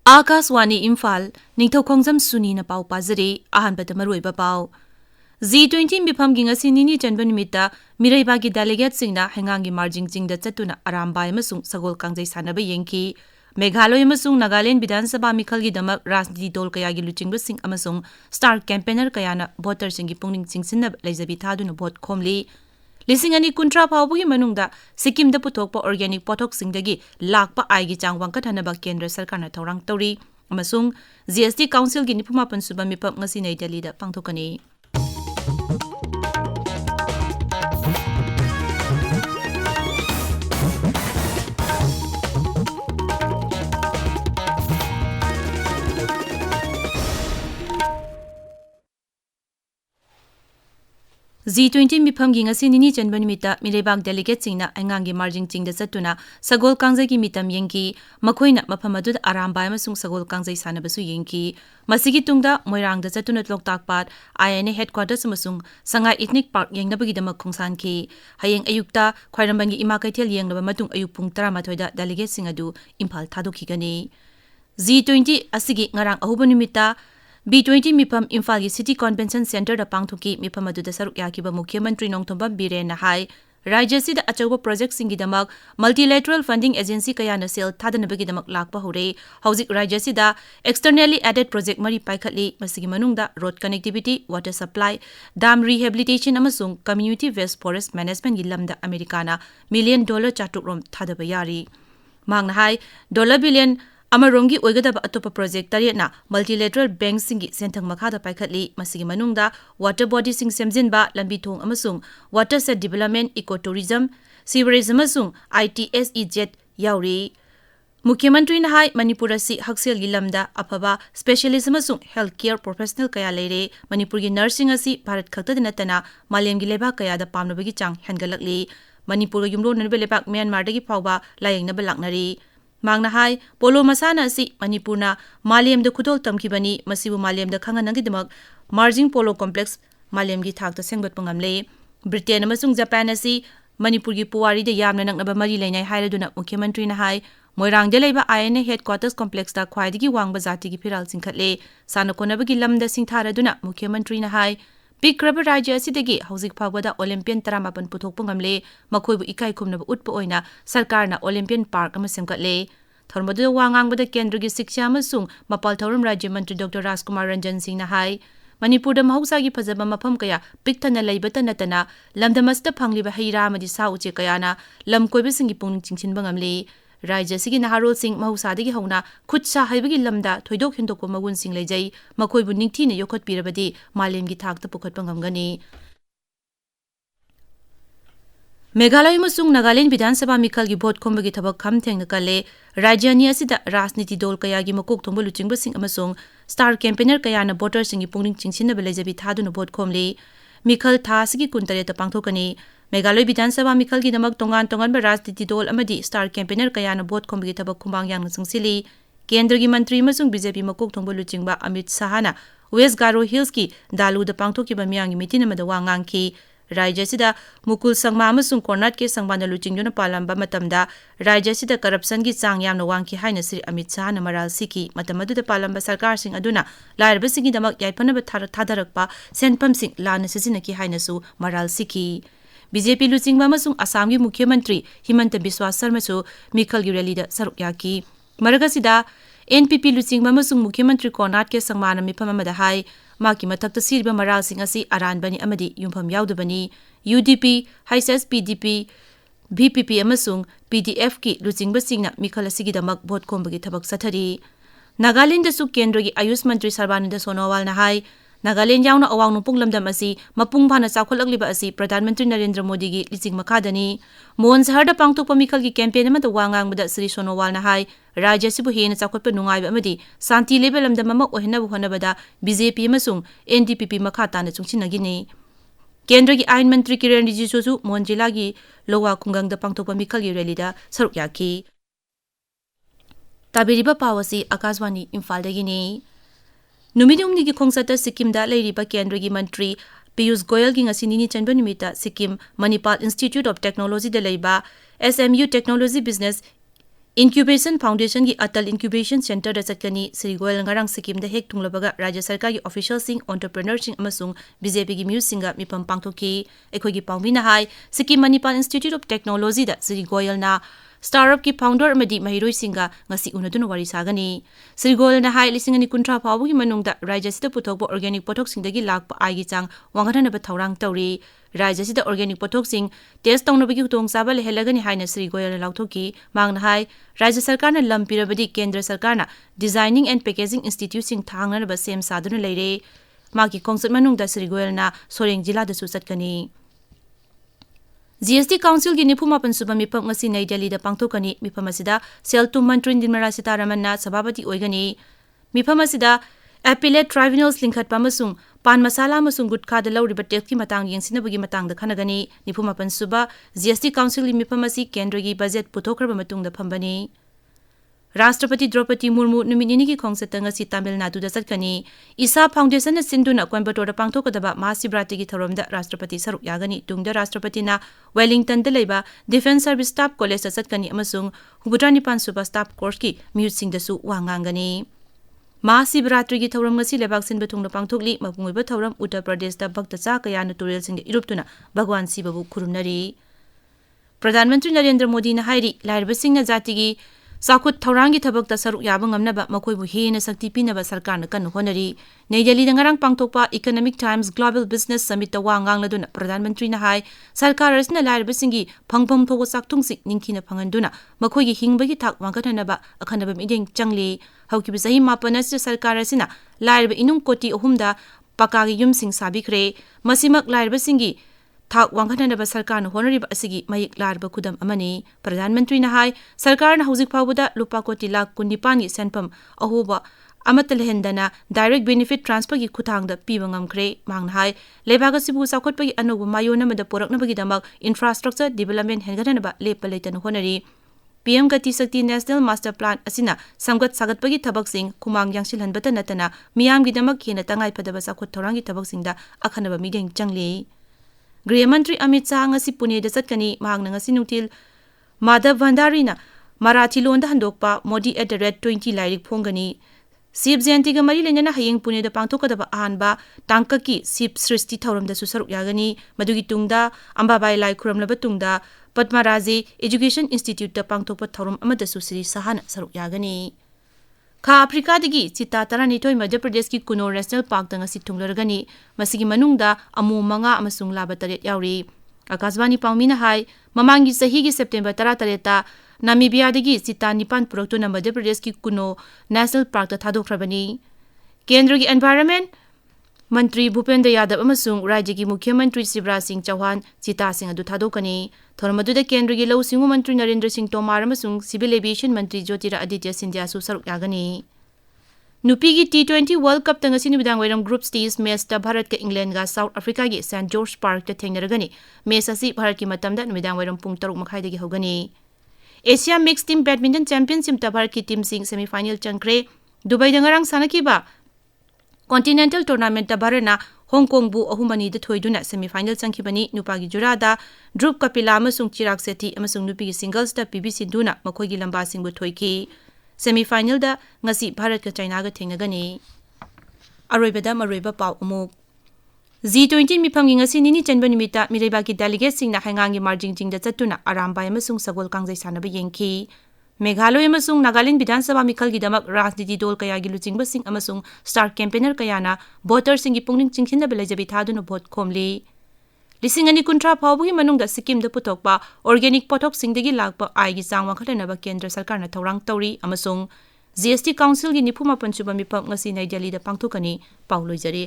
Akaswani Imphal Ningthoukhongjam Suni na pau pazare ahanbada maruiba pau G20 mifamgi ngasi nini chanba nimita miraibagi delegate singna hengangi marjing jingda chatuna arambai amasung sagol kangjai sanaba yengki Meghalaya amasung Nagaland Vidhan Sabha mikhalgi damak rajniti dol kayagi luchingba sing amasung star campaigner kayana voter singi pungning chingsinna leizabi thaduna vote khomli Lisingani kuntra pawbugi manungda Sikkim da puthokpa organic pothok singdagi lakpa aigi changwang kathanaba kendra sarkarna thorang tori amasung GST Council gi nipumapan suba mipap ngasi nei Delhi da pangthokani G20 mifamgi ngasi nini chanba nimita mirebak delegate singna angangi marjing chingda chatuna sagol kangjai gi mitam yengki makhoina mafam adu arambai amasung sagol kangjai sanabasu yengki masigi tungda moirangda chatuna loktak pat INA headquarters amasung Sangai Ethnic Park yengnabagi damak khongsan ki hayeng ayukta khwairambangi ima kaithel yengnaba matung ayuk pung 13 da delegate sing adu Imphal thadokhigani G20 asigi ngarang ahuba nimita B20 mifam Imphal gi City Convention Center da pangthuki mifam adu da saruk yakiba Mukhya Mantri Nongthombam Biren na hai Rajya sida achauba project singi damak multilateral funding agency kaya na sel thadanabagi damak lakpa hore hauzik Rajya sida externally added project mari paikhatli masigi manungda road connectivity water supply dam rehabilitation amasung community waste forest management gi lamda Americana $1 million chatuk rom thadaba yari mangna hai $1 billion Amarongi oigadaba atopa project tariana multilateral bank singi senthang makhada paikhatli masigi manungda water body sing semjinba lambi thong amasung water set development ecotourism sewerage amasung ITSE jet yauri Mukhya Mantri na hai Manipur asi haksel gi lamda afaba specialist amasung healthcare professional kaya leire Manipur gi nursing asi Bharat khakta dinatana malem gi leba kaya da pamnabagi chang hengalakli Manipur gi yumro nanbe lebak Myanmar dagi phawba layengna balaknari Mangna hai polo masana si Manipurna Malem da khudol tamkibani masibu Malem da khanganangi damak marging polo complex Malem gi thakta sengbat pangamle Britain amasung Japan asi Manipur gi puwari da yamna naknaba mari leinai hairaduna Mukhya Mantri na hai Moirang da leiba INA headquarters complex da khwaidigi wangba jati gi phiral singkhatle sana konabagi lamda singtharaduna Mukhya Mantri na hai Pikraba Rajya asidagi hauzik phawada Olympian 18 puthokpa ngamle makhoibu ikai khumnaba utpa oina sarkarna Olympian Park ama semkatle thormadu wangangbada kendragi siksha amasung mapal thorum Rajya Mantri Dr. Rajkumar Ranjan Singh na hai Manipurda mahusagi phajaba mafam kaya pikthana leibata natana lamdamasta phangliba heira amadi sa uche kayana lamkoiba singi pungning chingchinba ngamle Rajya sigi naharol sing mahusadagi hauna khutsa haibagi lamda thoidok hindokpa magun sing lejai makhoibu ningthina yokhot pirabadi malemgi thakta pukhatpa ngamgani Meghalaya amasung Nagaland Vidhan Sabha mikhalgi vote khombagi thabak kham thengna kale Rajyani asida rajniti dol kayagi makok thongba luchingba sing amasung star campaigner kayana voter singi pungning chingsinna belejabi thaduna vote khomli mikhal thasigi kuntare ta pangthokani Meghalaya Vidhan Sabha mikhalgi damak tongan rajniti dol amadi star campaigner kayana vote khombagi thabak khumbang yang sungsili kendragi mantri amasung BJP makok thongba luchingba Amit Sahana West Garo Hills ki dalu da pangthokiba miyangi mitin amada wangangki Rajya sida Mukul Sangma amasung Kornat ke Sangbana luchingduna palamba matamda Rajya sida corruption gi chang yamna wangki haina Sri Amit Sahana maral siki matamadu da palamba sarkar sing aduna lairba singi damak yaipanaba thadarakpa senpam sing lana sisinaki haina su maral siki BJP luchingba amasung Assam gi Mukhya Mantri Himanta Biswa Sarma su mikhal gi rally da saruk yaki maraga sida NPP luchingba amasung Mukhya Mantri Kornat ke Sangmana mifam amada hai maki mathakta sirba maral sing asi aranbani amadi yumpham yaudabani UDP HSS PDP VPP amasung PDF ki luchingba singna mikhal asigi damak vote khombagi thabak sathari Nagaland da su kendragi Ayush Mantri Sarbananda Sonowal na hai Nagaland yauna awang nupung lamdam asi mapung phana chakholagliba asi Pradhan Mantri Narendra Modi gi liching makhadani Mohan Sahar da pangthokpa mikhal gi campaign amada wangangbada Sri Sonowal na hai Rajya sibu hena chakhotpa nungaiba amadi santi level lamdam ama ohena honabada BJP amasung NDPP makhata na chungchinagini Kendragi Ain Mantri Kiran Rijiju su Mohan Jila gi Lowa Khungang da pangthokpa mikhal gi rally da saruk yaki Tabiriba Pawasi Akaswani Imphal dagini Numidumni gi khongsata Sikkim da leiriba kendragi mantri Piyush Goyal gi ngasi nini chanba nimita Sikkim Manipal Institute of Technology da leiba SMU Technology Business Incubation Foundation की अटल Incubation Center दा चटकनी Shri Goyal ngarang Sikkim दा हेक थुंगलबगा राज्य सरकार की official सिंग entrepreneur सिंग अमसुंग BJP की म्यूज सिंगा मिपम पांगथोकी एखोई की पाउमिना हाई Sikkim Manipal institute of technology दा श्री गोयल ना स्टार्टअप की फाउंडर अमदी महिरोई सिंगा ngasi unaduna wari sagani Shri Goyal ना हाई लिसिंग अनि कुंट्रा फावुगी मनुंगदा राज्य सिदा पुथोकबो ऑर्गेनिक पोथोक सिंगदगी लाकपा आइगी चांग वांगथनबा थौरांग तौरी राज्य सिदा ऑर्गेनिक पोथोक सिंग टेस्ट तौनबगी हुतोंग साबा लेहेलगनी हाइना श्री गोयल लाउथोकी मांगना हाई राज्य सरकार ने लम पिरबदी केंद्र सरकार ना डिजाइनिंग एंड पैकेजिंग इंस्टीट्यूट सिंग थांगनबा सेम सादुना लेरे मागी कोंसत मनुंगदा श्री गोयल ना सोरेंग जिला दसु चटकनी GST Council की निफुमापन सुबह मिफम ngasi नई दिल्ली दा पांगथोकनी मिफम असिदा सेल टू मंत्री निर्मला सीतारमण ना सभापति ओइगनी मिफम असिदा एपिलेट ट्राइब्यूनल्स लिंखत पामसुंग पान मसाला मसुंग गुटखा दा लौरिबा टेक्स की मतंग यंगसिनबगी मतंग दा खनगनी निफुमापन सुबह GST Council की मिफम असि केंद्र की बजट पुथोखरबा मतुंग दा फंबनी राष्ट्रपति द्रौपदी मुर्मू नुमिनिनी की खोंगसतंग असि तमिलनाडु दा चटकनी ईसा फाउंडेशन ना सिंधुना कोयंबटोर पांगथोकदबा महाशिवरात्रि की थौरमदा राष्ट्रपति सरुक यागनी तुंगदा राष्ट्रपति ना वेलिंगटन दा लेबा डिफेंस सर्विस स्टाफ कॉलेज दा चटकनी अमसुंग हुबुद्रानी पान सुबा स्टाफ कोर्स की म्यूट सिंग दसु वांगांगनी महाशिवरात्रि की थौरम ngasi लेबाक सिन बथुंगना पांगथोकली मपुंगोइबा थौरम उत्तर प्रदेश दा भक्त चा कयाना तुरेल सिंग इरुपतुना भगवान शिवबु खुरुमनरी प्रधानमंत्री नरेंद्र मोदी ना हाइरी लाइरबा सिंग ना जाति की साकुत थौरांगी थबक सरुक याबा ngamnaba मखोइबु हेना शक्ति पिनबा सरकार न कन होनरी नई दिल्ली दा ngarang पांगथोकपा economic times global business summit ता वांगांग लदुना प्रधानमंत्री ना हाई सरकार असना लाइरबा सिंगी फंगफम थोगो साकथुंग सिक निंखिना फंगंदुना मखोइगी हिंगबगी थाक वांगथनबा अखनबा मिदेंग चंगली हौकिबि सही मापनस सरकार असना लाइरबा इनुंग कोटी अहुमदा पकागी युम सिंग साबिखरे मसिमक लाइरबा सिंगी थाक वांगथनबा सरकार न होनरिबा असिगी मयिक लारबा खुदम अमनी प्रधानमंत्री ना हाई सरकार न हौजिक फावबदा लुपा कोटी लाख 19 की सेनफम अहोबा अमत लेहेंदना डायरेक्ट बेनिफिट ट्रांसफर की खुथांगदा पीबा ngamkhre मांगना हाई लेबाग सिबु साखोटपगी अनोब मायोनमदा पोरकनबगीदमक इंफ्रास्ट्रक्चर डेवलपमेंट हेंगथनबा लेप लेतन होनरी PM गति शक्ति नेशनल मास्टर प्लान असिना संगत सागतपगी थबकसिंग खुमांग यांगसिलहनबता नतना मियामगीदमक हेना तंगाई फदबा साखोट थौरांगी थबकसिंगदा अखनबा मिदेंग चंगले गृह मंत्री अमित शाह ngasi पुणे दा चटकनी मांगना ngasi नुतिल माधव भंडारी ना मराठी लोन दा हंदोकपा modi@20 लाइरिक फोंगनी शिव जयंती का मरी लेना हयेंग पुणे दा पांगथोकदबा अहानबा टांका की शिव सृष्टि थौरम दा सुसरुक यागनी मदुगी तुंगदा अंबाबाई लाई खुरमलबा तुंगदा पद्माराजे एजुकेशन इंस्टीट्यूट दा पांगथोकपा थौरम अमदा सुश्री सहाना सरुक यागनी खा अफ्रीका दगी चिता तरानिथोय मध्य प्रदेश की कुनो नेशनल पार्क दा ngasi थुंगलरगनी मसिगी मनुंगदा अमु मंगा अमसुंग लाबा तरेत यावरी आकाशवाणी पाउमिना हाई ममांगी सही की सेप्टेम्बर 13 ता नामीबिया दगी चिता निपान पुरक्तुना मध्य प्रदेश की कुनो नेशनल पार्क दा थादोखरबनी केंद्र की एनवायरनमेंट मंत्री भूपेंद्र यादव अमसुंग राज्य की मुख्यमंत्री शिवराज सिंह चौहान चिता सिंह अदु थादोकनी थोरमदुदा केंद्र की लौ सिंह मंत्री नरेंद्र सिंह तोमार अमसुंग सिविल एविएशन मंत्री ज्योतिरादित्य सिंधिया सु सरुक यागनी नुपी की T20 वर्ल्ड कप तंगसी निबिदांग वैरम ग्रुप स्टेज मैच ता भारत के इंग्लैंड गा साउथ अफ्रीका की सेंट जॉर्ज पार्क ता थेंगनरगनी मैच असि भारत की मतमदा निबिदांग वैरम पुंग 3 मखाई दगी होगनी Asia mix team badminton championship ता भारत की टीम सिंह सेमीफाइनल चंक्रे दुबई दंगरंग सानकीबा कॉन्टिनेंटल टूर्नामेंट ता भारतना हांगकांग बु अहुमनी द थोइदुना सेमीफाइनल चंखिबनी नुपागी जुरादा ध्रुव कपिला अमसुंग चिराग सेठी अमसुंग नुपी सिंगल्स ता पीबी सिंधुना मखोगी लंबा सिंगबु थोइकी सेमीफाइनल दा ngasi भारत का चाइना गा थेंगगनी अरोइबदा मरोइबा पाउ अमुक G20 मिफम ngasi निनी चनबा निमिता मिरेबा की डेलीगेट सिंगना हांगांगी मार्जिंग जिंगदा चतुना आरामबाय अमसुंग सगोल कांगजै सानबा येंखी मेघालय अमसुंग नागालैंड विधानसभा मिखल की दमक राजनीति दल कया की लुचिंगबा सिंग अमसुंग स्टार कैंपेनर कयाना वोटर सिंग की पुंगनिंग चिंखिनबा लेजबि थादुना वोट खोमली लिसिंग अनि कुंट्रा फावबगी मनुंग दा सिक्किम दा पुथोकपा ऑर्गेनिक पोथोक सिंगदगी लाकपा आइगी चांग वाखलनबा केंद्र सरकार ना थौरांग तौरी अमसुंग GST काउंसिल की निफुमापन सुबा मिफम ngasi नई दिल्ली दा पांगथोकनी पाउ लोइजरी।